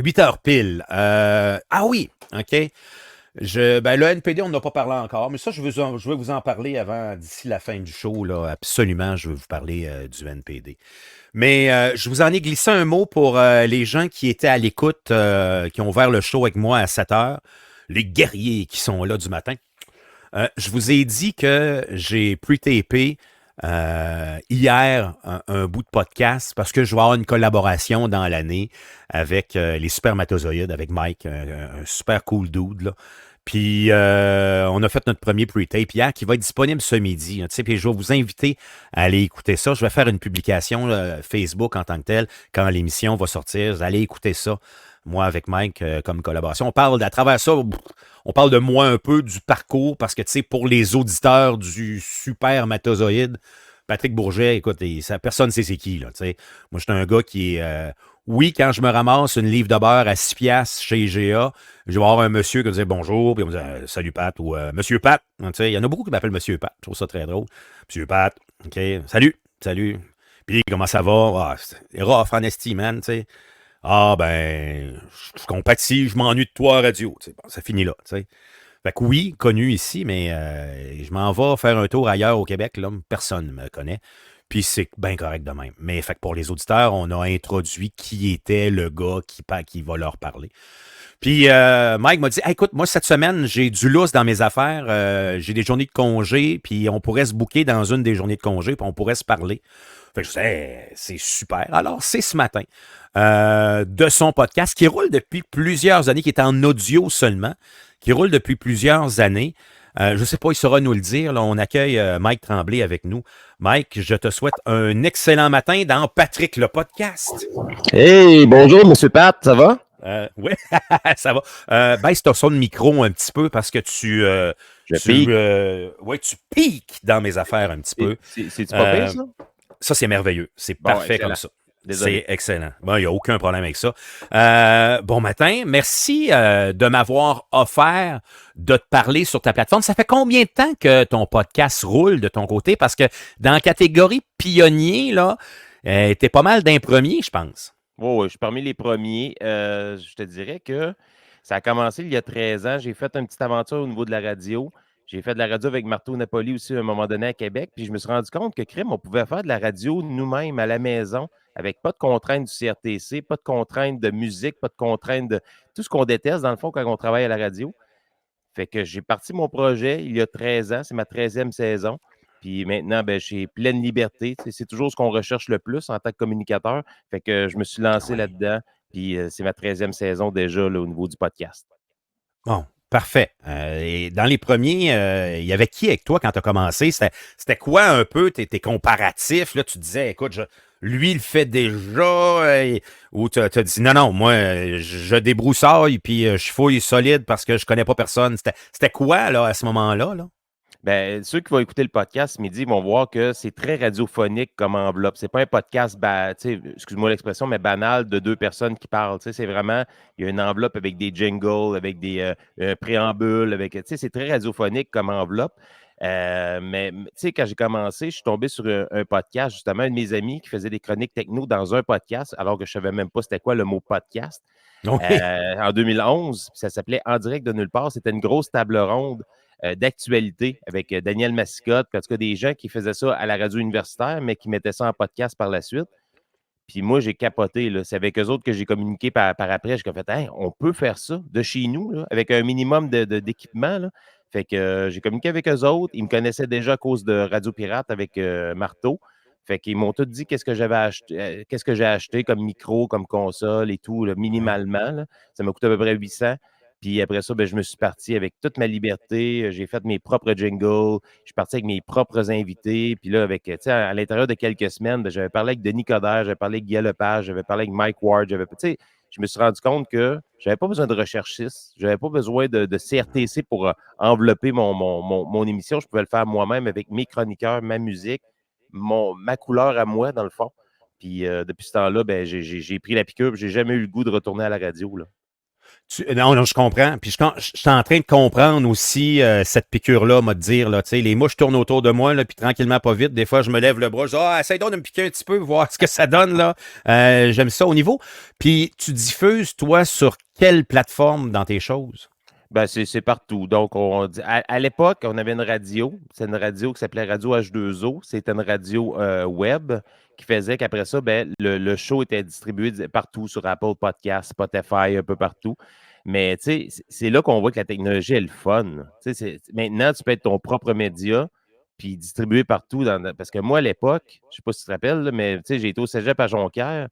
8 heures pile. Ah oui, OK. Le NPD, on n'a pas parlé encore, mais ça, je vais vous en parler avant, d'ici la fin du show. Là, absolument, je vais vous parler du NPD. Mais je vous en ai glissé un mot pour les gens qui étaient à l'écoute, qui ont ouvert le show avec moi à 7 heures, les guerriers qui sont là du matin. Je vous ai dit que j'ai pre-tapé hier un bout de podcast parce que je vais avoir une collaboration dans l'année avec les Supermatozoïdes, avec Mike, un super cool dude, là. Puis on a fait notre premier pre-tape hier qui va être disponible ce midi. Hein, tu sais, puis je vais vous inviter à aller écouter ça. Je vais faire une publication Facebook en tant que telle quand l'émission va sortir. Vous allez écouter ça, moi avec Mike comme collaboration. On parle à travers ça, on parle de moi un peu du parcours parce que tu sais, pour les auditeurs du super matozoïde, Patrick Bourget, écoute, personne ne sait c'est qui, là, tu sais. Moi, je suis un gars qui est. Oui, quand je me ramasse une livre de beurre à 6 piastres chez IGA, je vais avoir un monsieur qui va dire bonjour, puis il va me dire salut Pat, ou Monsieur Pat. Hein, tu sais, il y en a beaucoup qui m'appellent Monsieur Pat. Je trouve ça très drôle. Monsieur Pat, OK, salut, salut. Puis comment ça va? Ah, c'est rough en esti, man, tu sais. Ah, ben, je compatis, je m'ennuie de toi à radio. Tu sais, bon, ça finit là, tu sais. Fait que oui, connu ici, mais je m'en vais faire un tour ailleurs au Québec. Là, personne ne me connaît. Puis c'est bien correct de même. Mais fait que pour les auditeurs, on a introduit qui était le gars qui va leur parler. Puis Mike m'a dit hey, écoute, moi, cette semaine, j'ai du lousse dans mes affaires. J'ai des journées de congé, puis on pourrait se booker dans une des journées de congé, puis on pourrait se parler. Fait que je disais, hey, c'est super. Alors, c'est ce matin de son podcast qui roule depuis plusieurs années, qui est en audio seulement, qui roule depuis plusieurs années. Je ne sais pas, il saura nous le dire. Là, on accueille Mike Tremblay avec nous. Mike, je te souhaite un excellent matin dans Patrick le podcast. Hey, bonjour, Monsieur Pat, ça va? Oui, ça va. Baisse ton son de micro un petit peu parce que Je pique. ouais, tu piques dans mes affaires un petit peu. C'est-tu pas pire, Euh, ça? Ça, c'est merveilleux. C'est Bon, parfait comme excellent. ça. Désolé. C'est excellent. Bon, il n'y a aucun problème avec ça. Bon matin. Merci de m'avoir offert de te parler sur ta plateforme. Ça fait combien de temps que ton podcast roule de ton côté? Parce que dans la catégorie pionnier, là, t'es pas mal d'un premier, je pense. Oui, je suis parmi les premiers. Je te dirais que ça a commencé il y a 13 ans. J'ai fait une petite aventure au niveau de la radio. J'ai fait de la radio avec Marteau Napoli aussi à un moment donné à Québec. Puis je me suis rendu compte que crime, on pouvait faire de la radio nous-mêmes à la maison avec pas de contraintes du CRTC, pas de contraintes de musique, pas de contraintes de tout ce qu'on déteste dans le fond quand on travaille à la radio. Fait que j'ai parti mon projet il y a 13 ans, c'est ma 13e saison. Puis maintenant, ben, j'ai pleine liberté. Tu sais, c'est toujours ce qu'on recherche le plus en tant que communicateur. Fait que je me suis Ah lancé oui. là-dedans. Puis c'est ma 13e saison déjà là, au niveau du podcast. Bon, parfait. Et dans les premiers, il y avait qui avec toi quand tu as commencé? C'était quoi un peu tes comparatifs? Là, tu disais, écoute, lui, il le fait déjà. Ou tu as dit, non, non, moi, je débroussaille, puis je fouille solide parce que je connais pas personne. C'était quoi, là, à ce moment-là? Là? Ben, ceux qui vont écouter le podcast ce midi vont voir que c'est très radiophonique comme enveloppe. C'est pas un podcast, tu sais, excuse-moi l'expression, mais banal de deux personnes qui parlent. Tu sais, c'est vraiment, il y a une enveloppe avec des jingles, avec des préambules, avec, tu sais, c'est très radiophonique comme enveloppe. Tu sais, quand j'ai commencé, je suis tombé sur un podcast, justement, un de mes amis qui faisait des chroniques techno dans un podcast, alors que je savais même pas c'était quoi le mot podcast. Oui. En 2011, ça s'appelait En direct de nulle part. C'était une grosse table ronde d'actualité avec Daniel Massicotte, en tout cas des gens qui faisaient ça à la radio universitaire, mais qui mettaient ça en podcast par la suite. Puis moi, j'ai capoté. Là. C'est avec eux autres que j'ai communiqué par après. J'ai fait, hey, on peut faire ça de chez nous, là, avec un minimum d'équipement. Là. Fait que j'ai communiqué avec eux autres. Ils me connaissaient déjà à cause de Radio Pirate avec Marteau. Fait qu'ils m'ont tout dit qu'est-ce que j'avais acheté, qu'est-ce que j'ai acheté comme micro, comme console et tout, là, Ouais. minimalement. Là. Ça m'a coûté à peu près 800. Puis après ça, ben, je me suis parti avec toute ma liberté. J'ai fait mes propres jingles. Je suis parti avec mes propres invités. Puis là, avec, tu sais, à l'intérieur de quelques semaines, ben, j'avais parlé avec Denis Coderre, j'avais parlé avec Guy Lepage, j'avais parlé avec Mike Ward. Tu sais, je me suis rendu compte que j'avais pas besoin de recherchistes. J'avais pas besoin de CRTC pour envelopper mon émission. Je pouvais le faire moi-même avec mes chroniqueurs, ma musique, ma couleur à moi, dans le fond. Puis depuis ce temps-là, ben, j'ai pris la piqûre. J'ai jamais eu le goût de retourner à la radio. Là. Non, non, je comprends. Puis je suis en train de comprendre aussi cette piqûre-là, m'a de dire, là, tu sais, les mouches tournent autour de moi, là, puis tranquillement, pas vite. Des fois, je me lève le bras, je dis, essaye donc de me piquer un petit peu, voir ce que ça donne, là. J'aime ça au niveau. Puis tu diffuses, toi, sur quelle plateforme dans tes choses? Ben, c'est partout. Donc, à l'époque, on avait une radio. C'est une radio qui s'appelait Radio H2O. C'était une radio web qui faisait qu'après ça, ben, le show était distribué partout sur Apple Podcasts, Spotify, un peu partout. Mais tu sais, c'est là qu'on voit que la technologie est le fun. Tu sais, maintenant, tu peux être ton propre média puis distribuer partout. Parce que moi, à l'époque, je ne sais pas si tu te rappelles, là, mais tu sais, j'ai été au cégep à Jonquière.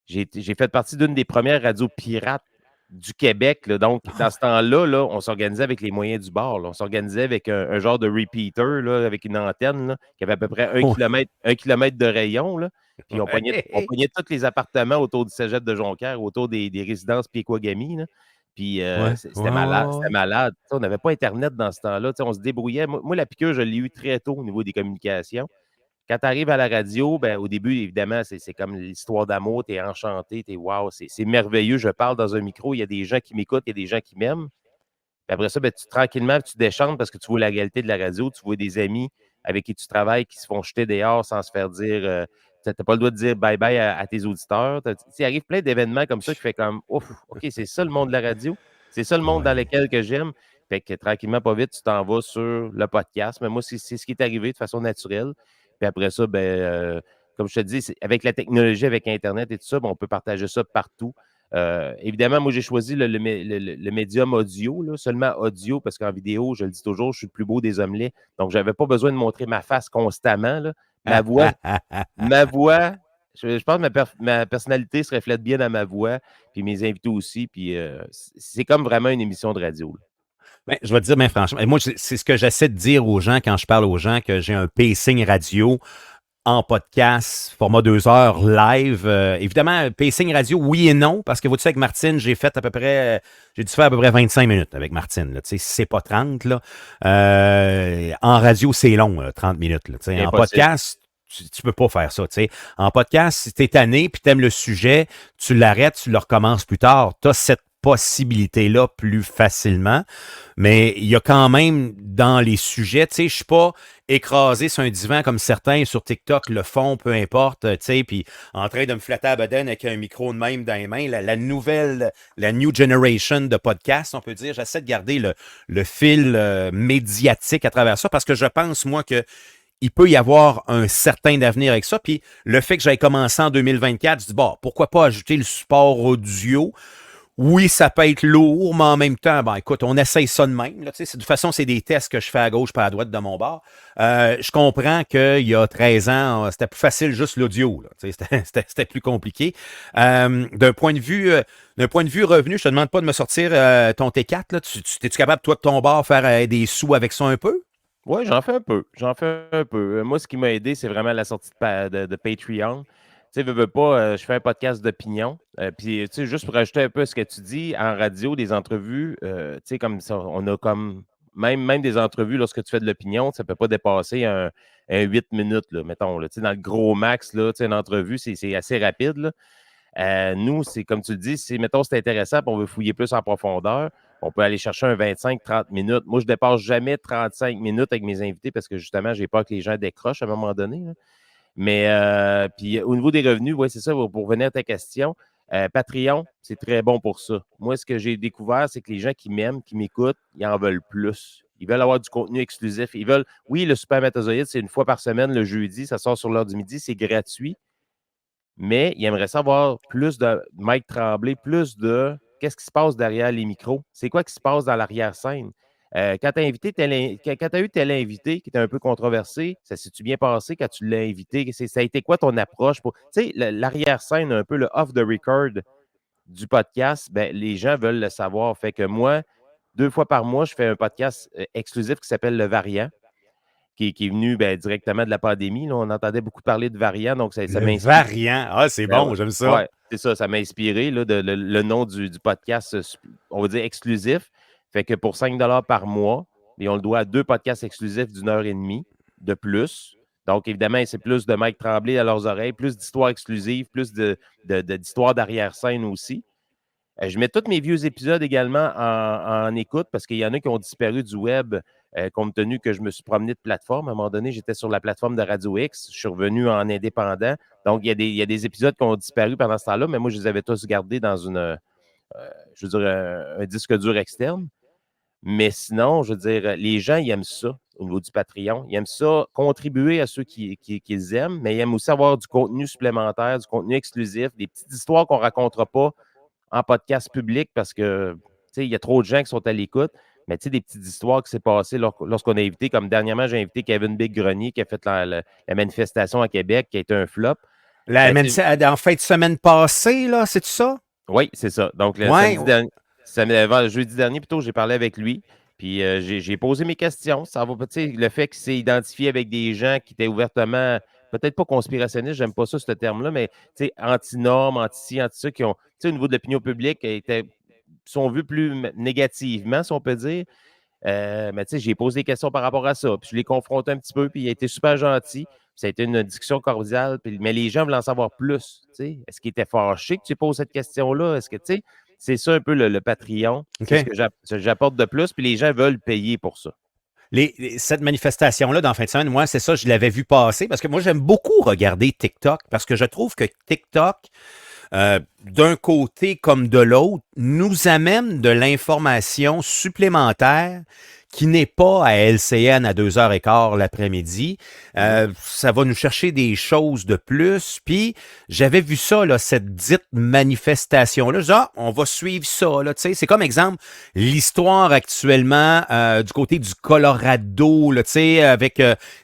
J'ai fait partie d'une des premières radios pirates du Québec, là. Donc, dans ce temps-là, là, on s'organisait avec les moyens du bord, là. On s'organisait avec un genre de repeater, là, avec une antenne là, qui avait à peu près un kilomètre de rayon. Là. Puis on Ouais. pognait tous les appartements autour du cégep de Jonquière, autour des résidences Piquagami. Là. Puis Ouais, ouais, c'était malade. ouais, C'était ouais. malade. Tu sais, on n'avait pas Internet dans ce temps-là. Tu sais, on se débrouillait. Moi, la piqûre, je l'ai eu très tôt au niveau des communications. Quand tu arrives à la radio, ben, au début, évidemment, c'est comme l'histoire d'amour, tu es enchanté, tu es wow, c'est merveilleux, je parle dans un micro, il y a des gens qui m'écoutent, il y a des gens qui m'aiment. Puis après ça, ben, tranquillement, tu déchantes parce que tu vois la réalité de la radio, tu vois des amis avec qui tu travailles qui se font jeter dehors sans se faire dire. Tu n'as pas le droit de dire bye bye à tes auditeurs. Il arrive plein d'événements comme ça qui fait comme ouf, OK, c'est ça le monde de la radio. C'est ça le monde dans Ouais. lequel que j'aime. Fait que tranquillement, pas vite, tu t'en vas sur le podcast. Mais moi, c'est ce qui est arrivé de façon naturelle. Puis après ça, ben, comme je te dis, avec la technologie, avec Internet et tout ça, ben, on peut partager ça partout. Évidemment, moi, j'ai choisi le médium audio, là, seulement audio, parce qu'en vidéo, je le dis toujours, je suis le plus beau des omelets. Donc, je n'avais pas besoin de montrer ma face constamment. Là. Ma voix, ma voix, je pense que ma personnalité se reflète bien dans ma voix, puis mes invités aussi. Puis c'est comme vraiment une émission de radio. Là. Ben, je vais te dire, ben, franchement, et moi, c'est ce que j'essaie de dire aux gens quand je parle aux gens que j'ai un pacing radio en podcast, format 2 heures, live. Évidemment, pacing radio, oui et non, parce que vous savez, avec Martine, j'ai dû faire à peu près 25 minutes avec Martine. Là, c'est pas 30. Là. En radio, c'est long, là, 30 minutes. Là, en Impossible. podcast, tu peux pas faire ça. T'sais. En podcast, si t'es tanné puis t'aimes le sujet, tu l'arrêtes, tu le recommences plus tard. Tu as cette possibilité-là plus facilement. Mais il y a quand même dans les sujets, tu sais, je suis pas écrasé sur un divan comme certains sur TikTok le font, peu importe, tu sais, puis en train de me flatter à bedaine avec un micro de même dans les mains, la new generation de podcasts, on peut dire, j'essaie de garder le fil médiatique à travers ça parce que je pense, moi, que il peut y avoir un certain avenir avec ça. Puis le fait que j'aille commencé en 2024, je dis, bon, pourquoi pas ajouter le support audio? Oui, ça peut être lourd, mais en même temps, ben écoute, on essaye ça de même. Là, de toute façon, c'est des tests que je fais à gauche pas à droite de mon bord. Je comprends qu'il y a 13 ans, c'était plus facile juste l'audio. Là, c'était plus compliqué. D'un point de vue revenu, je te demande pas de me sortir ton T4. Là. Es-tu capable, toi, de ton bord, faire des sous avec ça un peu? Oui, j'en fais un peu. J'en fais un peu. Moi, ce qui m'a aidé, c'est vraiment la sortie de Patreon. Tu sais, veux pas, je fais un podcast d'opinion. Puis, tu sais, juste pour ajouter un peu ce que tu dis, en radio, des entrevues, tu sais, comme ça, on a comme, même des entrevues, lorsque tu fais de l'opinion, ça ne peut pas dépasser un 8 minutes, là, mettons. Là. Tu sais, dans le gros max, là, tu sais, une entrevue, c'est assez rapide. Là. Nous, c'est comme tu le dis, si, mettons, c'est intéressant et on veut fouiller plus en profondeur, on peut aller chercher un 25-30 minutes. Moi, je ne dépasse jamais 35 minutes avec mes invités parce que justement, j'ai peur que les gens décrochent à un moment donné. Là. Mais puis au niveau des revenus, oui, c'est ça, pour revenir à ta question. Patreon, c'est très bon pour ça. Moi, ce que j'ai découvert, c'est que les gens qui m'aiment, qui m'écoutent, ils en veulent plus. Ils veulent avoir du contenu exclusif. Ils veulent, oui, le Super Metazoïde, c'est une fois par semaine, le jeudi, ça sort sur l'heure du midi, c'est gratuit. Mais il aimerait savoir plus de Mike Tremblay, plus de qu'est-ce qui se passe derrière les micros. C'est quoi qui se passe dans l'arrière-scène? Quand tu as eu tel invité qui était un peu controversé, ça s'est-tu bien passé quand tu l'as invité? Ça a été quoi ton approche pour. Tu sais, l'arrière-scène, un peu le off the record du podcast, ben, les gens veulent le savoir. Fait que moi, 2 fois par mois, je fais un podcast exclusif qui s'appelle Le Variant qui est venu ben, directement de la pandémie. Là. On entendait beaucoup parler de variants, donc ça Le m'inspire. variant. Ah, c'est Ben bon, ouais, j'aime ça. ouais, c'est ça, ça m'a inspiré là, le nom du podcast, on va dire exclusif. Fait que pour 5 $ par mois, et on le doit à 2 podcasts exclusifs d'1 heure et demie de plus. Donc, évidemment, c'est plus de Mike Tremblay à leurs oreilles, plus d'histoires exclusives, plus d'histoires d'arrière-scène aussi. Je mets tous mes vieux épisodes également en écoute parce qu'il y en a qui ont disparu du web compte tenu que je me suis promené de plateforme. À un moment donné, j'étais sur la plateforme de Radio X. Je suis revenu en indépendant. Donc, il y a des épisodes qui ont disparu pendant ce temps-là, mais moi, je les avais tous gardés dans je veux dire, un disque dur externe. Mais sinon, je veux dire, les gens, ils aiment ça au niveau du Patreon. Ils aiment ça, contribuer à ceux qu'ils aiment, mais ils aiment aussi avoir du contenu supplémentaire, du contenu exclusif, des petites histoires qu'on ne racontera pas en podcast public parce que, tu sais, il y a trop de gens qui sont à l'écoute. Mais tu sais, des petites histoires qui s'est passées lorsqu'on a invité, comme dernièrement, j'ai invité Kevin Big Grenier qui a fait la manifestation à Québec, qui a été un flop. Ben, En fin de semaine passée, là, c'est ça? oui, c'est ça. Donc, le Ouais. jeudi dernier, plutôt, j'ai parlé avec lui. Puis, j'ai posé mes questions. Ça va, tu sais, le fait qu'il s'est identifié avec des gens qui étaient ouvertement, peut-être pas conspirationnistes, j'aime pas ça, ce terme-là, mais, tu sais, anti-normes, anti-ci, anti-ça, qui ont, tu sais, au niveau de l'opinion publique, sont vus plus négativement, si on peut dire. Mais tu sais, j'ai posé des questions par rapport à ça. Puis je l'ai confronté un petit peu, puis il a été super gentil. Ça a été une discussion cordiale. Mais les gens veulent en savoir plus. Tu sais. Est-ce qu'il était fâché que tu poses cette question-là? Est-ce que, tu sais, c'est ça un peu le Patreon. C'est ce OK. que j'apporte de plus, puis les gens veulent payer pour ça. Cette manifestation-là, dans la fin de semaine, moi, c'est ça, je l'avais vu passer parce que moi, j'aime beaucoup regarder TikTok parce que je trouve que TikTok, d'un côté comme de l'autre, nous amène de l'information supplémentaire qui n'est pas à LCN à 2h15 l'après-midi. Ça va nous chercher des choses de plus. Puis, j'avais vu ça, là, cette dite manifestation-là. Je dis, on va suivre ça. Là, c'est comme exemple l'histoire actuellement du côté du Colorado, là, avec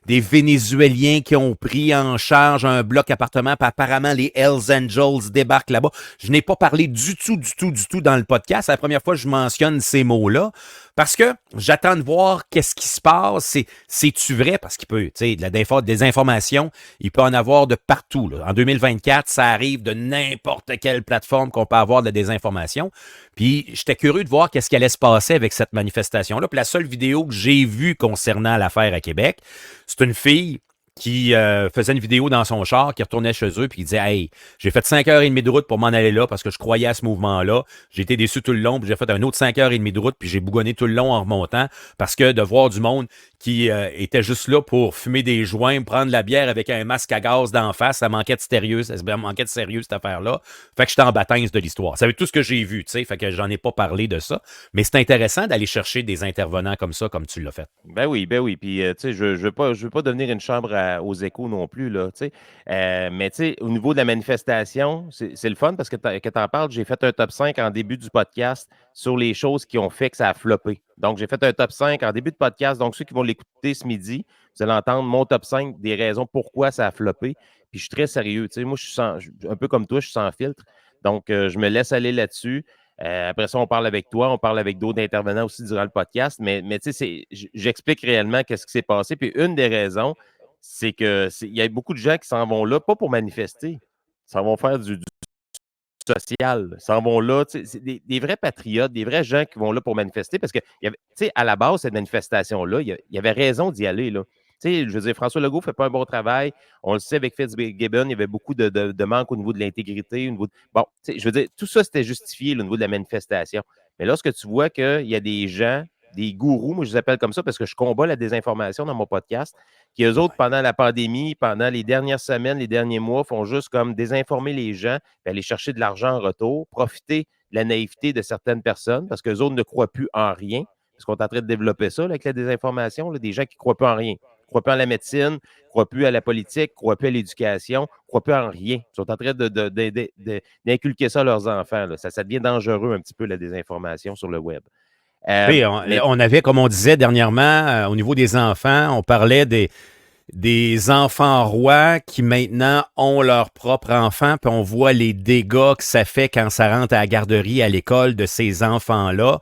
des Vénézuéliens qui ont pris en charge un bloc appartement. Puis apparemment, les Hells Angels débarquent là-bas. Je n'ai pas parlé du tout dans le podcast. C'est la première fois que je mentionne ces mots-là. Parce que j'attends de voir qu'est-ce qui se passe. C'est-tu vrai? Parce qu'il peut, tu sais, des informations, il peut en avoir de partout. Là. En 2024, ça arrive de n'importe quelle plateforme qu'on peut avoir de la désinformation. Puis, j'étais curieux de voir qu'est-ce qui allait se passer avec cette manifestation-là. Puis, la seule vidéo que j'ai vue concernant l'affaire à Québec, c'est une fille qui faisait une vidéo dans son char, qui retournait chez eux, puis qui disait « Hey, j'ai fait 5h30 de route pour m'en aller là parce que je croyais à ce mouvement-là. J'ai été déçu tout le long, puis j'ai fait un autre 5h30 de route, puis j'ai bougonné tout le long en remontant parce que de voir du monde qui était juste là pour fumer des joints, prendre de la bière avec un masque à gaz d'en face, ça manquait de sérieux, cette affaire-là. Fait que j'étais en baptême de l'histoire. Ça veut tout ce que j'ai vu, tu sais, fait que j'en ai pas parlé de ça. Mais c'est intéressant d'aller chercher des intervenants comme ça, comme tu l'as fait. Ben oui, ben oui. Puis, tu sais, je veux pas devenir une chambre aux échos non plus, là, tu sais. Mais, tu sais, au niveau de la manifestation, c'est le fun parce que tu en parles. J'ai fait un top 5 en début du podcast sur les choses qui ont fait que ça a floppé. Donc, j'ai fait un top 5 en début de podcast. Donc, ceux qui vont l'écouter ce midi, vous allez entendre mon top 5 des raisons pourquoi ça a floppé. Puis, je suis très sérieux. Tu sais, moi, un peu comme toi, je suis sans filtre. Donc, je me laisse aller là-dessus. Après ça, on parle avec toi, on parle avec d'autres intervenants aussi durant le podcast, mais tu sais, j'explique réellement qu'est-ce qui s'est passé. Puis une des raisons, c'est que il y a beaucoup de gens qui s'en vont là, pas pour manifester, ils s'en vont faire du social, ils s'en vont là. C'est des vrais patriotes, des vrais gens qui vont là pour manifester parce que, à la base, cette manifestation-là, il y avait raison d'y aller, là. Je veux dire, François Legault ne fait pas un bon travail. On le sait avec Fitzgibbon, il y avait beaucoup de manque au niveau de l'intégrité. Bon, je veux dire, tout ça, c'était justifié là, au niveau de la manifestation. Mais lorsque tu vois qu'il y a des gens, des gourous, moi je les appelle comme ça parce que je combats la désinformation dans mon podcast, qui eux autres, Ouais. pendant la pandémie, pendant les dernières semaines, les derniers mois, font juste comme désinformer les gens, puis aller chercher de l'argent en retour, profiter de la naïveté de certaines personnes parce qu'eux autres ne croient plus en rien. Parce qu'on est en train de développer ça là, avec la désinformation, là, des gens qui ne croient plus en rien. Ils ne croient plus en la médecine, ne croient plus à la politique, ne croient plus à l'éducation, ne croient plus en rien. Ils sont en train d'inculquer ça à leurs enfants. Là. Ça devient dangereux un petit peu, la désinformation sur le web. Tu sais, Mais on avait, comme on disait dernièrement, au niveau des enfants, on parlait des enfants rois qui maintenant ont leurs propres enfants, puis on voit les dégâts que ça fait quand ça rentre à la garderie, à l'école de ces enfants-là.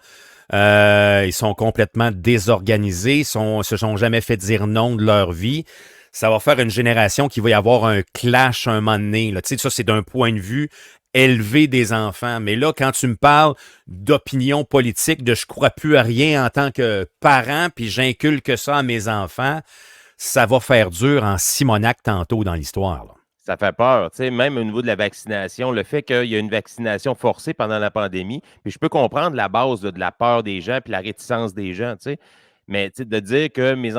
Ils sont complètement désorganisés, se sont jamais fait dire non de leur vie. Ça va faire une génération qui va y avoir un clash un moment donné. Là. Tu sais, ça, c'est d'un point de vue élevé des enfants. Mais là, quand tu me parles d'opinion politique, de je crois plus à rien en tant que parent, puis j'inculque ça à mes enfants, ça va faire dur en Simonac tantôt dans l'histoire. Là. Ça fait peur, tu sais, même au niveau de la vaccination, le fait qu'il y a une vaccination forcée pendant la pandémie, puis je peux comprendre la base là, de la peur des gens puis la réticence des gens, tu sais, mais tu sais, de dire que mes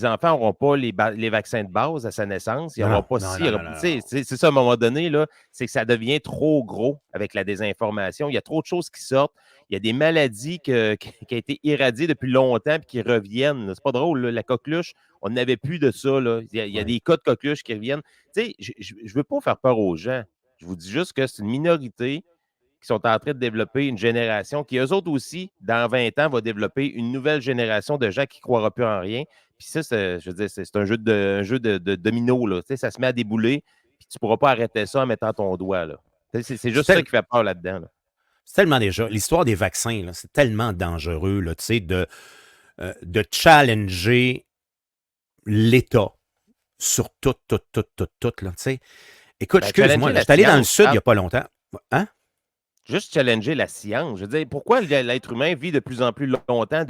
enfants n'auront pas les vaccins de base à sa naissance, il n'y Non, aura non, pas non, ci, non, non, tu non, sais, non. c'est ça à un moment donné, là, c'est que ça devient trop gros avec la désinformation. Il y a trop de choses qui sortent. Il y a des maladies qui ont été irradiées depuis longtemps et qui reviennent. C'est pas drôle, là, la coqueluche, on n'avait plus de ça. Là. Il y a Oui. des cas de coqueluche qui reviennent. Tu sais, je ne veux pas faire peur aux gens. Je vous dis juste que c'est une minorité qui sont en train de développer une génération qui, eux autres aussi, dans 20 ans, va développer une nouvelle génération de gens qui ne croiront plus en rien. Puis ça, je veux dire, c'est un jeu de domino. Là. Tu sais, ça se met à débouler, puis tu ne pourras pas arrêter ça en mettant ton doigt. Là. Tu sais, c'est C'est juste ça qui fait peur là-dedans. Là. tellement déjà. L'histoire des vaccins, là, c'est tellement dangereux, là, tu sais, de challenger l'État sur tout, tout, tout, tout, tout, là, tu sais. Écoute, Ben, excuse-moi, challenger là, je la suis allé dans le science, sud il n'y a pas longtemps. Hein? juste challenger la science. Je veux dire, pourquoi l'être humain vit de plus en plus longtemps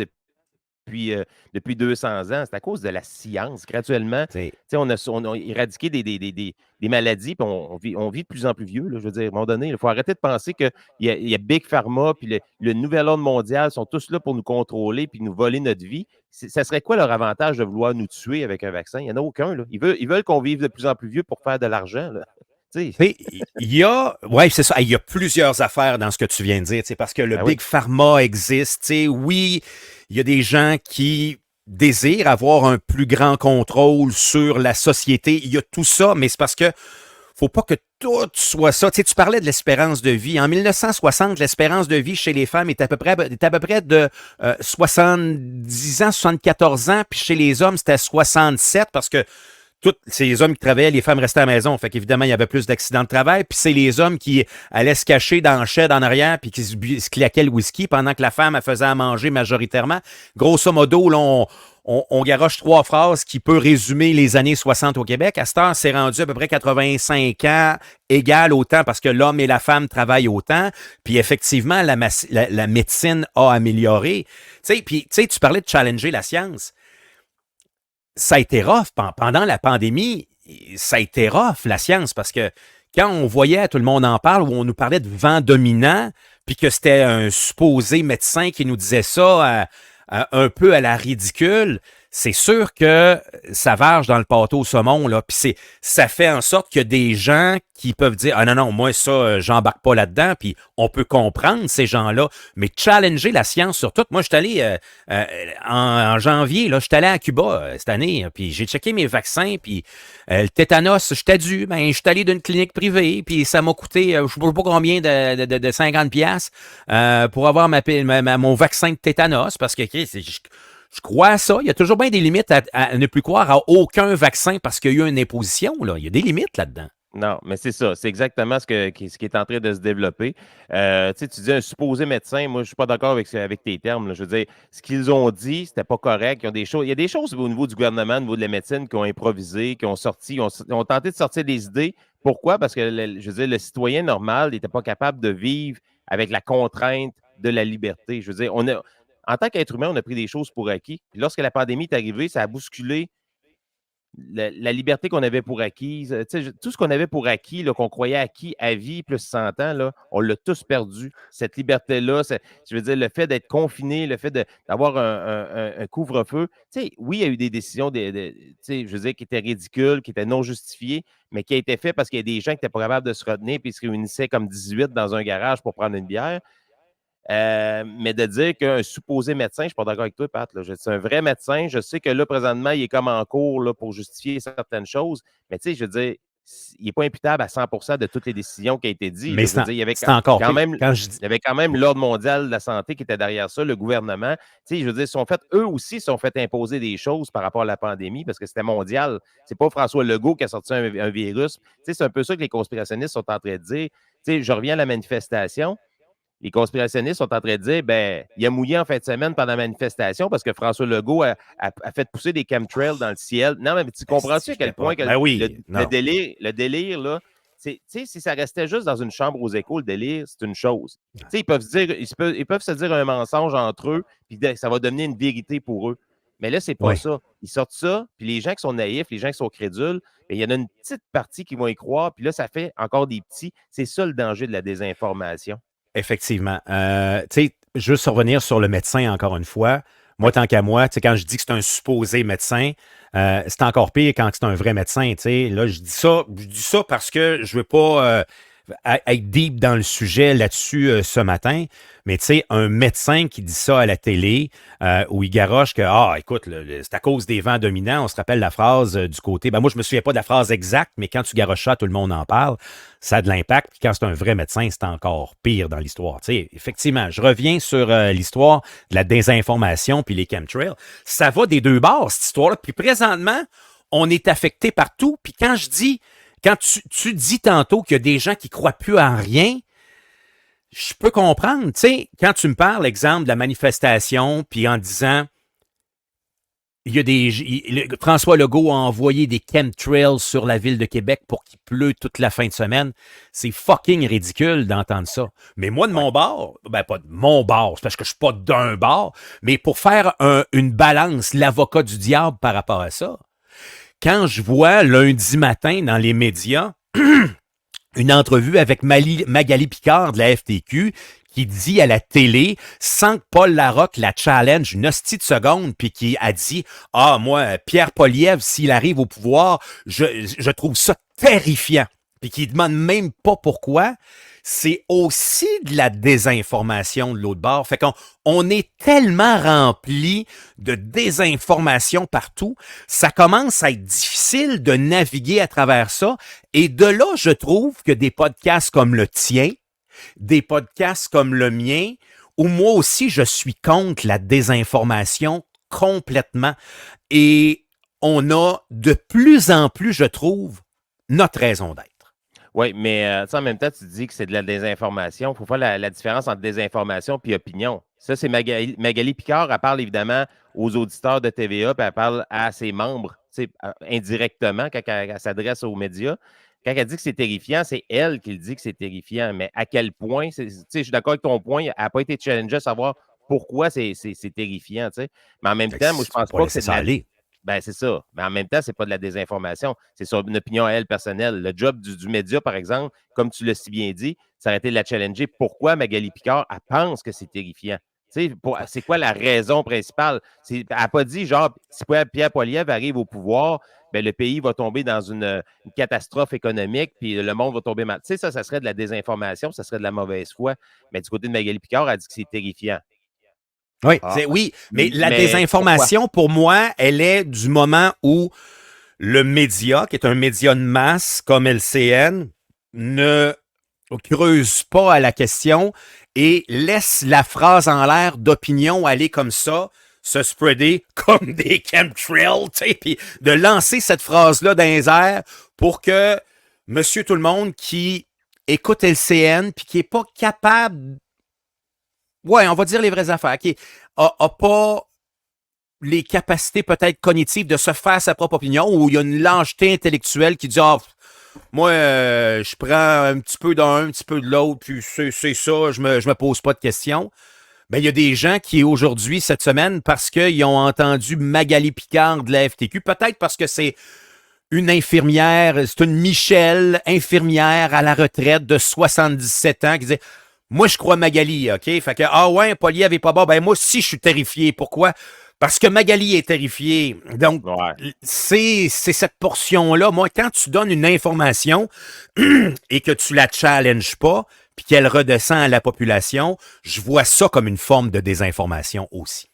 depuis 200 ans? C'est à cause de la science. Graduellement, C'est on a éradiqué des maladies, puis on vit de plus en plus vieux. Là, je veux dire, à un moment donné, il faut arrêter de penser qu'il y a Big Pharma, puis le nouvel ordre mondial sont tous là pour nous contrôler, puis nous voler notre vie. Ça serait quoi leur avantage de vouloir nous tuer avec un vaccin? Il n'y en a aucun. Là. Ils veulent qu'on vive de plus en plus vieux pour faire de l'argent. Là. Tu sais, il y a, ouais, c'est ça. Il y a plusieurs affaires dans ce que tu viens de dire, parce que le ben Big oui. Pharma existe. Oui, il y a des gens qui désirent avoir un plus grand contrôle sur la société. Il y a tout ça, mais c'est parce que faut pas que tout soit ça. Tu parlais de l'espérance de vie. En 1960, l'espérance de vie chez les femmes était à peu près de 70 ans, 74 ans, puis chez les hommes, c'était 67 parce que tous ces hommes qui travaillaient, les femmes restaient à la maison. Fait qu'évidemment, il y avait plus d'accidents de travail. Puis c'est les hommes qui allaient se cacher dans le shed en arrière puis qui se claquaient le whisky pendant que la femme elle faisait à manger majoritairement. Grosso modo, là, on garoche trois phrases qui peut résumer les années 60 au Québec. À cette heure, c'est rendu à peu près 85 ans, égal autant parce que l'homme et la femme travaillent autant. Puis effectivement, la médecine a amélioré. Puis tu parlais de challenger la science. Ça a été rough. Pendant la pandémie, ça a été rough, la science, parce que quand on voyait, tout le monde en parle, où on nous parlait de vent dominant, puis que c'était un supposé médecin qui nous disait ça un peu à la ridicule, c'est sûr que ça varge dans le pâteau au saumon, là. Puis ça fait en sorte qu'il y a des gens qui peuvent dire ah non, non, moi, ça, j'embarque pas là-dedans, puis on peut comprendre ces gens-là, mais challenger la science sur tout. Moi, je suis allé en janvier, là, je suis allé à Cuba cette année, puis j'ai checké mes vaccins, puis le tétanos, j'étais dû, ben, je suis allé d'une clinique privée, puis ça m'a coûté, je ne sais pas combien de 50 pièces pour avoir mon vaccin de tétanos, parce que je crois à ça. Il y a toujours bien des limites à ne plus croire à aucun vaccin parce qu'il y a eu une imposition. Là. Il y a des limites là-dedans. Non, mais c'est ça. C'est exactement ce qui est en train de se développer. Tu dis un supposé médecin. Moi, je ne suis pas d'accord avec tes termes. Là. Je veux dire, ce qu'ils ont dit, c'était pas correct. Il y a des choses au niveau du gouvernement, au niveau de la médecine, qui ont improvisé, qui ont sorti, ont tenté de sortir des idées. Pourquoi? Parce que, je veux dire, le citoyen normal n'était pas capable de vivre avec la contrainte de la liberté. Je veux dire, en tant qu'être humain, on a pris des choses pour acquis. Puis lorsque la pandémie est arrivée, ça a bousculé la liberté qu'on avait pour acquise, tout ce qu'on avait pour acquis, là, qu'on croyait acquis à vie plus 100 ans, là, on l'a tous perdu. Cette liberté-là, je veux dire, le fait d'être confiné, le fait d'avoir un couvre-feu. Oui, il y a eu des décisions je veux dire, qui étaient ridicules, qui étaient non justifiées, mais qui a été fait parce qu'il y a des gens qui n'étaient pas capables de se retenir puis ils se réunissaient comme 18 dans un garage pour prendre une bière. Mais de dire qu'un supposé médecin, je ne suis pas d'accord avec toi, Pat. C'est un vrai médecin. Je sais que là, présentement, il est comme en cours là, pour justifier certaines choses. Mais tu sais, je veux dire, il n'est pas imputable à 100% de toutes les décisions qui ont été dites. Mais Là. Je veux dire, il y avait c'est encore quand pire. même, Quand je dis. il y avait quand même l'Ordre mondial de la santé qui était derrière ça, le gouvernement. Tu sais, je veux dire, eux aussi sont fait imposer des choses par rapport à la pandémie parce que c'était mondial. C'est pas François Legault qui a sorti un virus. Tu sais, c'est un peu ça que les conspirationnistes sont en train de dire. Tu sais, je reviens à la manifestation. Les conspirationnistes sont en train de dire il a mouillé en fin de semaine pendant la manifestation parce que François Legault a fait pousser des chemtrails dans le ciel. Non, mais tu comprends-tu Esti, à je quel point capote. que Ben le, oui, le non. délire, le délire, là, si ça restait juste dans une chambre aux échos, le délire, c'est une chose. Ils peuvent se dire un mensonge entre eux, puis ça va devenir une vérité pour eux. Mais là, c'est pas Oui. ça. Ils sortent ça, puis les gens qui sont naïfs, les gens qui sont crédules, il y en a une petite partie qui vont y croire, puis là, ça fait encore des petits. C'est ça le danger de la désinformation. Effectivement. Tu sais, juste revenir sur le médecin encore une fois. Moi, Oui. tant qu'à moi, tu sais, quand je dis que c'est un supposé médecin, c'est encore pire quand c'est un vrai médecin. Tu sais, là, je dis ça parce que je veux pas être deep dans le sujet là-dessus ce matin. Mais tu sais, un médecin qui dit ça à la télé, où il garoche que, ah, écoute, c'est à cause des vents dominants, on se rappelle la phrase du côté, ben moi, je me souviens pas de la phrase exacte, mais quand tu garoches ça, tout le monde en parle, ça a de l'impact. Puis quand c'est un vrai médecin, c'est encore pire dans l'histoire. Tu sais, effectivement, je reviens sur l'histoire de la désinformation puis les chemtrails. Ça va des deux bords, cette histoire-là. Puis présentement, on est affecté partout. Puis quand tu dis tantôt qu'il y a des gens qui croient plus en rien, je peux comprendre. Tu sais, quand tu me parles, exemple, de la manifestation, puis en disant, il y a François Legault a envoyé des chemtrails sur la ville de Québec pour qu'il pleut toute la fin de semaine. C'est fucking ridicule d'entendre ça. Mais moi, de Ouais. mon bord, ben pas de mon bord, c'est parce que je suis pas d'un bord, mais pour faire une balance, l'avocat du diable par rapport à ça, quand je vois lundi matin dans les médias une entrevue avec Magali Picard de la FTQ qui dit à la télé, sans que Paul Larocque la challenge une hostie de seconde, puis qui a dit, ah, moi, Pierre Poilievre, s'il arrive au pouvoir, je trouve ça terrifiant. Puis qui demande même pas pourquoi. C'est aussi de la désinformation de l'autre bord. Fait qu'on est tellement rempli de désinformation partout, ça commence à être difficile de naviguer à travers ça. Et de là, je trouve que des podcasts comme le tien, des podcasts comme le mien, où moi aussi, je suis contre la désinformation complètement. Et on a de plus en plus, je trouve, notre raison d'être. Oui, mais en même temps, tu dis que c'est de la désinformation. Il faut faire la différence entre désinformation et opinion. Ça, c'est Magali Picard. Elle parle évidemment aux auditeurs de TVA, puis elle parle à ses membres, indirectement, quand elle s'adresse aux médias. Quand elle dit que c'est terrifiant, c'est elle qui le dit que c'est terrifiant. Mais à quel point, je suis d'accord avec ton point, elle n'a pas été challengée à savoir pourquoi c'est terrifiant. Mais en même Fait que temps, moi, je tu peux pense pas pas que laisser c'est de ça la. aller. Ben, c'est ça. Mais en même temps, c'est pas de la désinformation. C'est sur une opinion à elle personnelle. Le job du média, par exemple, comme tu l'as si bien dit, ça aurait été de la challenger. Pourquoi Magali Picard, elle pense que c'est terrifiant? C'est quoi la raison principale? Elle n'a pas dit, genre, si Pierre Poilievre arrive au pouvoir, ben, le pays va tomber dans une catastrophe économique, puis le monde va tomber mal. Tu sais, ça serait de la désinformation, ça serait de la mauvaise foi. Mais du côté de Magali Picard, elle dit que c'est terrifiant. Oui, Ah, oui, mais la mais pourquoi? désinformation, pour moi, elle est du moment où le média, qui est un média de masse comme LCN, ne creuse pas à la question et laisse la phrase en l'air d'opinion aller comme ça, se spreader comme des chemtrails, tu sais, puis de lancer cette phrase-là dans les airs pour que monsieur tout le monde qui écoute LCN puis qui est pas capable, ouais, on va dire les vraies affaires, qui a pas les capacités peut-être cognitives de se faire sa propre opinion ou il y a une lâcheté intellectuelle qui dit ah, moi je prends un petit peu d'un, un petit peu de l'autre puis c'est ça, je me pose pas de questions. Ben il y a des gens qui aujourd'hui cette semaine parce qu'ils ont entendu Magali Picard de la FTQ, peut-être parce que c'est une infirmière, c'est une Michelle infirmière à la retraite de 77 ans qui disait moi je crois Magali, OK? Fait que ah ouais, Poilievre est pas bon, ben moi aussi je suis terrifié. Pourquoi? Parce que Magali est terrifiée. Donc, Ouais. c'est cette portion-là. Moi, quand tu donnes une information et que tu la challenges pas, puis qu'elle redescend à la population, je vois ça comme une forme de désinformation aussi.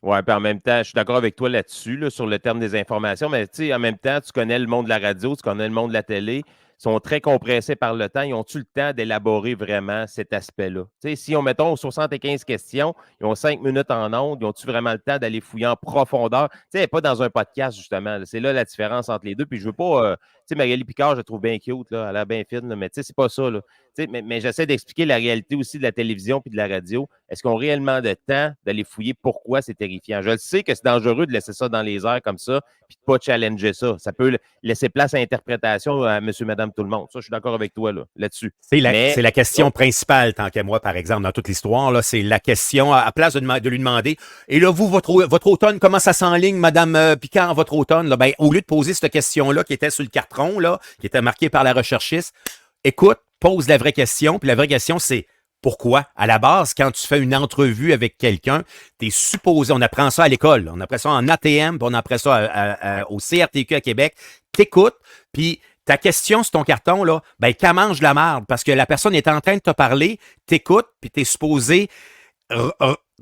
Oui, puis en même temps, je suis d'accord avec toi là-dessus, là, sur le terme des informations, mais tu sais, en même temps, tu connais le monde de la radio, tu connais le monde de la télé, ils sont très compressés par le temps. Ils ont-tu le temps d'élaborer vraiment cet aspect-là? Tu sais, si on, mettons, 75 questions, ils ont 5 minutes en ondes, ils ont-tu vraiment le temps d'aller fouiller en profondeur? Tu sais, pas dans un podcast, justement. C'est là la différence entre les deux. Puis je veux pas sais, Magali Picard, je la trouve bien cute, là, elle a l'air bien fine, là, mais tu sais, c'est pas ça, là. Mais j'essaie d'expliquer la réalité aussi de la télévision puis de la radio. Est-ce qu'on a réellement de temps d'aller fouiller pourquoi c'est terrifiant? Je le sais que c'est dangereux de laisser ça dans les airs comme ça puis de pas challenger ça. Ça peut laisser place à l'interprétation à monsieur, madame, tout le monde. Ça, je suis d'accord avec toi là-dessus. C'est la question Donc, principale, tant qu'à moi, par exemple, dans toute l'histoire. Là, c'est la question, à place de lui demander, et là, vous, votre automne, comment ça s'enligne, Madame Picard, votre automne? Là, ben, au lieu de poser cette question-là qui était sur le carton, là, qui était marquée par la recherchiste, écoute, pose la vraie question. Puis la vraie question, c'est pourquoi? À la base, quand tu fais une entrevue avec quelqu'un, tu es supposé, on apprend ça à l'école, on apprend ça en ATM, puis on apprend ça au CRTQ à Québec. T'écoutes, puis ta question sur ton carton, là, ben, qu'elle mange la marde, parce que la personne est en train de te parler, t'écoutes, puis tu es supposé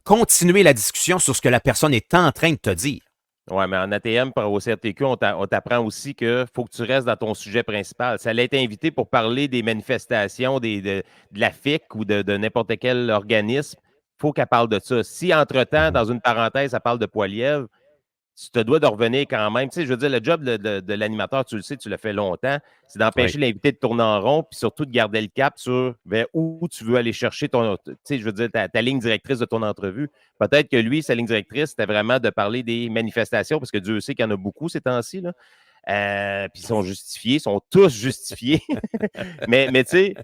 continuer la discussion sur ce que la personne est en train de te dire. oui, mais en ATM, au CRTQ, on t'apprend aussi qu'il faut que tu restes dans ton sujet principal. Ça allait être invité pour parler des manifestations de la FIC ou de n'importe quel organisme. Il faut qu'elle parle de ça. Si, entre-temps, Mhm. dans une parenthèse, elle parle de Poilievre, tu te dois de revenir quand même. Tu sais, je veux dire, le job de l'animateur, tu le sais, tu l'as fait longtemps, c'est Oui. d'empêcher l'invité de tourner en rond, puis surtout de garder le cap sur vers où tu veux aller chercher tu sais, je veux dire, ta ligne directrice de ton entrevue. Peut-être que lui, sa ligne directrice, c'était vraiment de parler des manifestations, parce que Dieu sait qu'il y en a beaucoup ces temps-ci, là. Puis ils sont justifiés, ils sont tous justifiés. Mais tu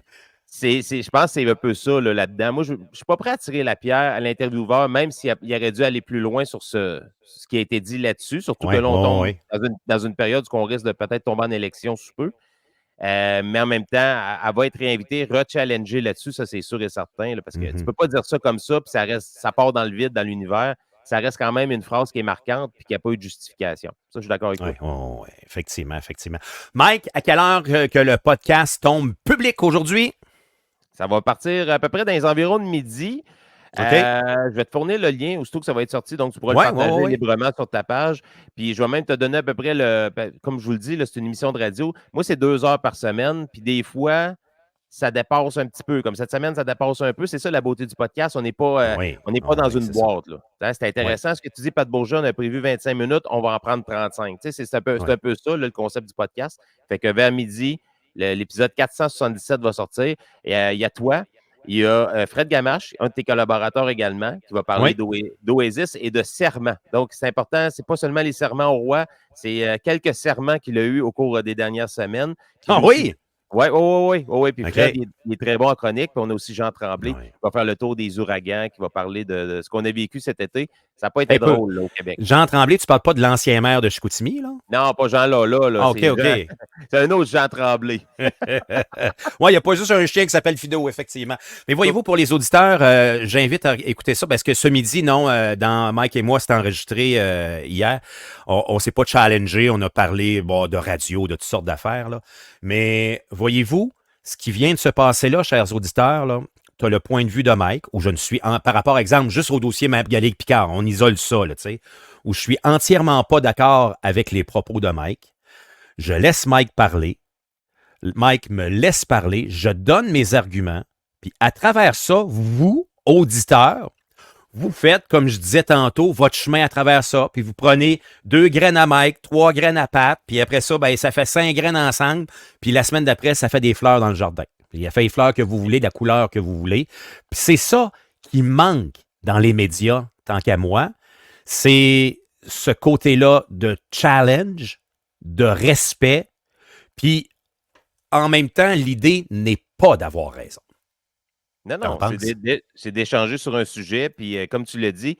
sais, je pense que c'est un peu ça là-dedans. Moi, je ne suis pas prêt à tirer la pierre à l'intervieweur, même s'il aurait dû aller plus loin sur ce qui a été dit là-dessus, surtout que Oui, là, on oui, tombe oui. dans une période où on risque de peut-être tomber en élection sous peu. Mais en même temps, elle va être réinvitée, rechallengée là-dessus, ça c'est sûr et certain, là, parce que tu ne Mhm. peux pas dire ça comme ça, puis ça part dans le vide, dans l'univers. Ça reste quand même une phrase qui est marquante puis qui n'a pas eu de justification. Ça, je suis d'accord avec Oui, toi. oui, effectivement, effectivement. Mike, à quelle heure que le podcast tombe public aujourd'hui? Ça va partir à peu près dans les environs de midi. OK? Je vais te fournir le lien aussitôt que ça va être sorti, donc tu pourras le Oui, oui, partager oui. librement sur ta page. Puis je vais même te donner à peu près comme je vous le dis, là, c'est une émission de radio. Moi, c'est 2 heures par semaine. Puis des fois, ça dépasse un petit peu. Comme cette semaine, ça dépasse un peu. C'est ça la beauté du podcast. Oui, On n'est pas oui, dans oui, une c'est ça. boîte, là. Hein, c'est Oui, intéressant ce que tu dis, Pat Bourgeot, on a prévu 25 minutes, on va en prendre 35. Tu sais, c'est oui. un peu ça, là, le concept du podcast. Fait que vers midi, l'épisode 477 va sortir. Et il y a toi, il y a Fred Gamache, un de tes collaborateurs également, qui va parler Oui. d'Oasis et de serments. Donc, c'est important, c'est pas seulement les serments au roi, c'est quelques serments qu'il a eus au cours des dernières semaines. Puis Ah lui aussi, oui? oui, oui, oui, oui. Puis Fred, OK. il est très bon en chronique. Puis on a aussi Jean Tremblay qui Oui. va faire le tour des ouragans, qui va parler de ce qu'on a vécu cet été. Ça n'a pas été Hey, peu. drôle là, au Québec. Jean Tremblay, tu parles pas de l'ancien maire de Chicoutimi, là? Non, pas Jean là, Ah, OK, c'est Jean. OK. C'est un autre Jean Tremblay. Oui, il n'y a pas juste un chien qui s'appelle Fido, effectivement. Mais voyez-vous, pour les auditeurs, j'invite à écouter ça parce que ce midi, non, dans Mike et moi, c'était enregistré hier. On ne s'est pas challengé, on a parlé de radio, de toutes sortes d'affaires, là. Mais voyez-vous, ce qui vient de se passer là, chers auditeurs, là, tu as le point de vue de Mike, où je ne suis, par rapport, exemple, juste au dossier Magali-Picard, on isole ça, là, tu sais, où je suis entièrement pas d'accord avec les propos de Mike. Je laisse Mike parler. Mike me laisse parler, je donne mes arguments, puis à travers ça, vous, auditeurs, vous faites, comme je disais tantôt, votre chemin à travers ça, puis vous prenez 2 graines à Mike, 3 graines à Pat, puis après ça, ben, ça fait 5 graines ensemble, puis la semaine d'après, ça fait des fleurs dans le jardin. Puis il a fait les fleurs que vous voulez, de la couleur que vous voulez. Puis c'est ça qui manque dans les médias, tant qu'à moi, c'est ce côté-là de challenge, de respect, puis en même temps, l'idée n'est pas d'avoir raison. Non, T'en non, penses? c'est d'échanger sur un sujet. Puis, comme tu l'as dit,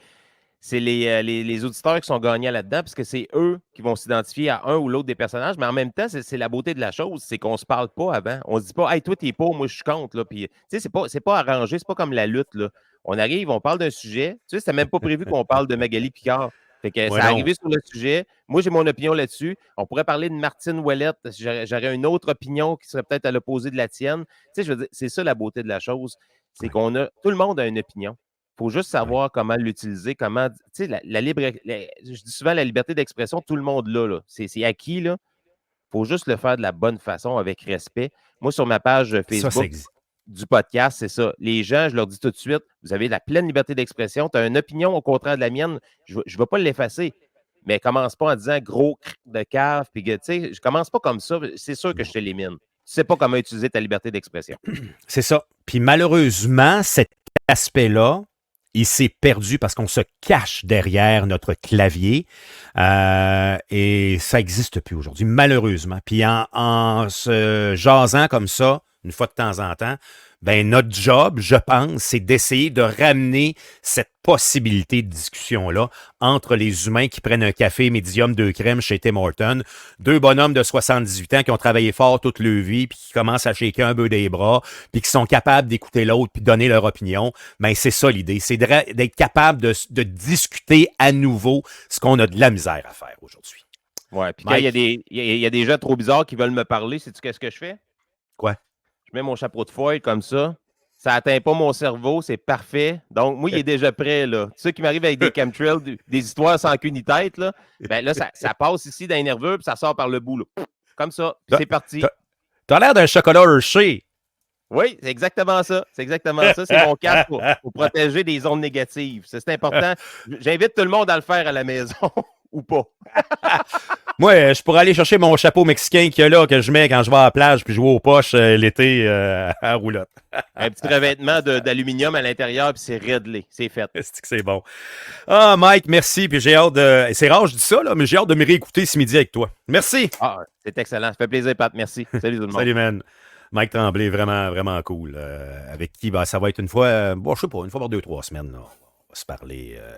c'est les auditeurs qui sont gagnants là-dedans, parce que c'est eux qui vont s'identifier à un ou l'autre des personnages. Mais en même temps, c'est la beauté de la chose, c'est qu'on se parle pas avant. On se dit pas, hey, toi, t'es pour, moi, je suis contre. Là. Puis, tu sais, c'est pas arrangé, c'est pas comme la lutte. Là. On arrive, on parle d'un sujet. Tu sais, c'était même pas prévu qu'on parle de Magali Picard. Fait que Ouais, ça non. arrivé sur le sujet. Moi, j'ai mon opinion là-dessus. On pourrait parler de Martine Ouellette. J'aurais une autre opinion qui serait peut-être à l'opposé de la tienne. Tu sais, je veux dire, c'est ça la beauté de la chose. C'est Ouais, tout le monde a une opinion. Il faut juste ouais, savoir comment l'utiliser, comment. Tu sais, je dis souvent la liberté d'expression, tout le monde l'a. Là. C'est acquis. Il faut juste le faire de la bonne façon, avec respect. Moi, sur ma page ça, ça Facebook existe. du podcast, c'est ça. Les gens, je leur dis tout de suite, vous avez la pleine liberté d'expression. Tu as une opinion au contraire de la mienne, je ne vais pas l'effacer. mais commence pas en disant gros cric de cave. Puis, tu sais, je commence pas comme ça. C'est sûr que je t'élimine. Tu sais pas comment utiliser ta liberté d'expression. C'est ça. Puis malheureusement, cet aspect-là, il s'est perdu parce qu'on se cache derrière notre clavier et ça n'existe plus aujourd'hui, malheureusement. Puis en se jasant comme ça, une fois de temps en temps, ben notre job, je pense, c'est d'essayer de ramener cette possibilité de discussion-là entre les humains qui prennent un café médium 2 crèmes chez Tim Hortons, deux bonhommes de 78 ans qui ont travaillé fort toute leur vie, puis qui commencent à shaker un peu des bras, puis qui sont capables d'écouter l'autre, puis de donner leur opinion. Ben c'est ça l'idée, c'est d'être capable de discuter à nouveau ce qu'on a de la misère à faire aujourd'hui. Ouais, puis quand il y a des gens trop bizarres qui veulent me parler, sais-tu qu'est-ce que je fais? Quoi? Je mets mon chapeau de foil comme ça. Ça n'atteint pas mon cerveau, c'est parfait. Donc, moi, il est déjà prêt, là. Ceux qui m'arrivent avec des chemtrails, des histoires sans queue ni tête, là, ben là, ça passe ici dans les nerveux, puis ça sort par le bout, là. Comme ça, puis c'est parti. T'as l'air d'un chocolat Hershey. Oui, c'est exactement ça. C'est exactement ça. C'est mon casque pour protéger des ondes négatives. C'est important. J'invite tout le monde à le faire à la maison ou pas. Moi, je pourrais aller chercher mon chapeau mexicain qu'il y a là, que je mets quand je vais à la plage puis je vais aux poches l'été à roulotte. Un petit revêtement d'aluminium à l'intérieur, puis c'est réglé. C'est fait. C'est bon. Ah, Mike, merci. Puis j'ai hâte de. C'est rare, je dis ça, là, mais j'ai hâte de me réécouter ce midi avec toi. Merci. Ah, c'est excellent. Ça fait plaisir, Pat. Merci. Salut tout le monde. Salut, man. Mike Tremblay, vraiment, vraiment cool. Avec qui ça va être une fois, bon, je sais pas, une fois par 2-3 semaines. Là. On va se parler